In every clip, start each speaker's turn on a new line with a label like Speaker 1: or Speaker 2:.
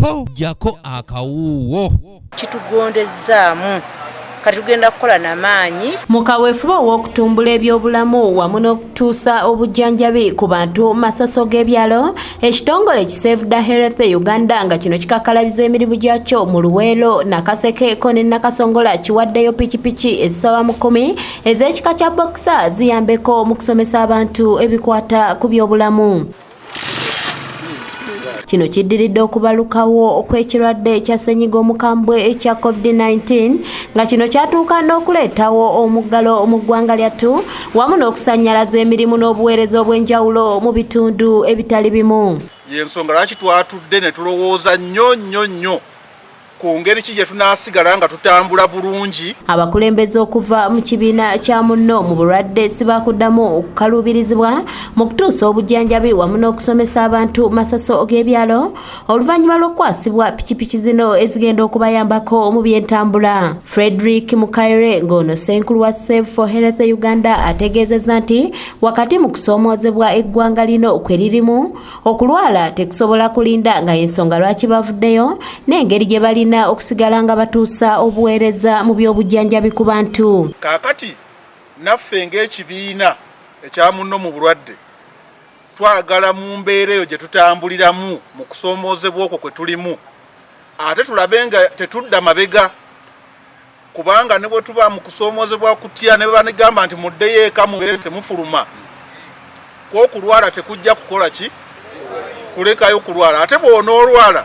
Speaker 1: po jako akawuwo
Speaker 2: kitugondezaamu kati tugenda kukola n'amaanyi
Speaker 3: mu kaweefube w'okutumbula ebyobulamu wamu n'okutuusa obujjanjabi ku bantu masoso g'ebyalo, ekitongole ki Save the Health Uganda nga kino kikakalabiza emirimu gyakyo mu Luweero, Nakaseke ko ne Nakasongola kiwaddeyo pikipiki ezisaba mu 10 ez'ekika kya Boxer ziyambeko mu kusomesa abantu ebikwata ku byobulamu. Kino kiddiridde okubalukawo okw'ekirwadde ekya ssenyiga omukambwe ekya COVID-19 nga kino kyatuuka n'okuleetawo omuggalo mu ggwanga lyattu wamu n'okusannyalaza emirimu n'obuweereza obw'enjawulo mu bitundu ebitali bimu.
Speaker 4: Y'ensonga lwaki twatudde ne tulowooza nnyo ku ngeri ki gye tunaasigala nga tutambula bulungi.
Speaker 3: Abakulembeze okuva mu kibiina kya munno mu bulwadde sibakuddamu okukaluubirizibwa mu kutuusa obujjanjabi wamu n'okusomesa abantu masoso g'ebyalo oluvannyuma lw'okukwasibwa pikipiki zino ezigenda okubayambako mu by'entambula. Frederick Mukaire ng'ono ssenkulu wa Save for Health Uganda ategeezezza nti wakati mu kusoomoozebwa eggwanga lino kwe lirimu, okulwala tekusobola kulinda nga y'ensonga lwaki bavuddeyo n'engeri gye balina okusigala nga batuusa obuweereza mu by'obujjanjabi ku bantu.
Speaker 4: Kaakati naffe ng'ekibiina ekya munno mu bulwadde twagala mu mbeera eyo gye tutambuliramu mu kusoomoozebwa okwo kwe tulimu ate tulabe nga tetudda mabega, kubanga ne bwe tuba mu kusoomoozebwa kutya ne banigamba nti muddeyo eka mubeere temufuluma, kw'okulwala tekujja kukola ki? Kulekayo kulwala. Ate bw'onoolwala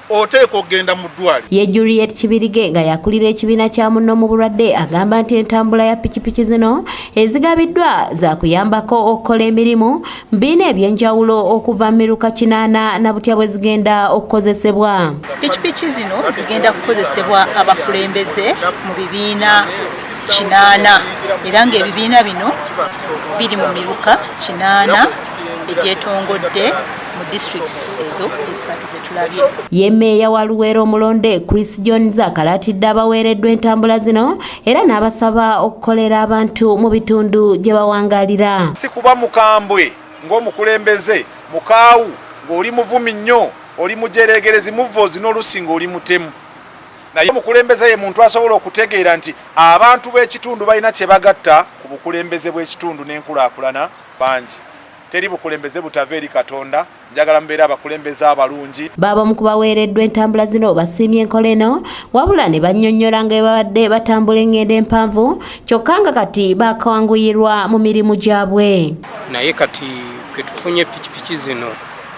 Speaker 4: oteeka okugenda mu ddwaliro.
Speaker 3: Ye Juliet Kibirige nga yakulira ekibiina kya munno mu bulwadde agamba nti entambula ya pikipiki zino ezigabiddwa za kuyambako okukola emirimu biina eby'enjawulo okuva mu miruka 8 na butya bwe zigenda okukozesebwa.
Speaker 2: pikipiki zino zigenda kukozesebwa abakulembeze mu bibiina 8 era ng'ebibiina bino biri mu miruka 8 egyetongodde mu districts ezo esatu zetulabye.
Speaker 3: Ye mmeeya wa Luweero omulonde Chris Jones akalatidde abaweereddwa entambula zino era n'abasaba okukolera abantu mu bitundu gye bawangaalira.
Speaker 4: Si kuba mukambwe ng'omukulembeze mukaawu ng'oli muvumi nnyo, oli mujeregerezi muvoozi n'olusi ng'oli mutemu. Naye omukulembeze ye muntu asobola okutegeera nti abantu b'ekitundu balina kye bagatta ku bukulembeze bw'ekitundu n'enkulaakulana bangi. Teri bukulembeze butava eri Katonda, njagala mbeera abakulembeze abalungi.
Speaker 3: Baba mu kubaweereddwa entambula zino basiimye enkola eno wabula ne bannyonnyola nga babadde batambula engendo empanvu kyokka nga kati bakawanguyirwa mu mirimu gyabwe.
Speaker 5: Naye kati kwe tufunye pikipiki zino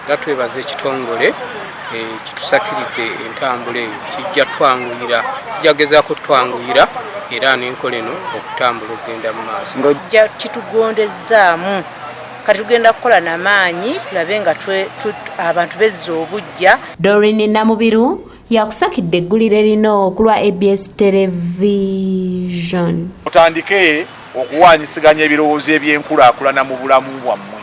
Speaker 5: era twebaza ekitongole kitusakiridde entambula eyo kijja twanguyira, kijja gezaako twanguyira era n'enkola eno okutambula okugenda mu maaso.
Speaker 2: Kitugondezaamu kati tugenda kukola n'amaanyi tulabe nga abantu bezza obujja.
Speaker 3: Doreen Namubiru yakusakidde eggulire lino ku lwa ABS Television.
Speaker 4: Mutandike okuwaanyisiganya ebirowoozo eby'enkulaakulana mu bulamu bwammwe.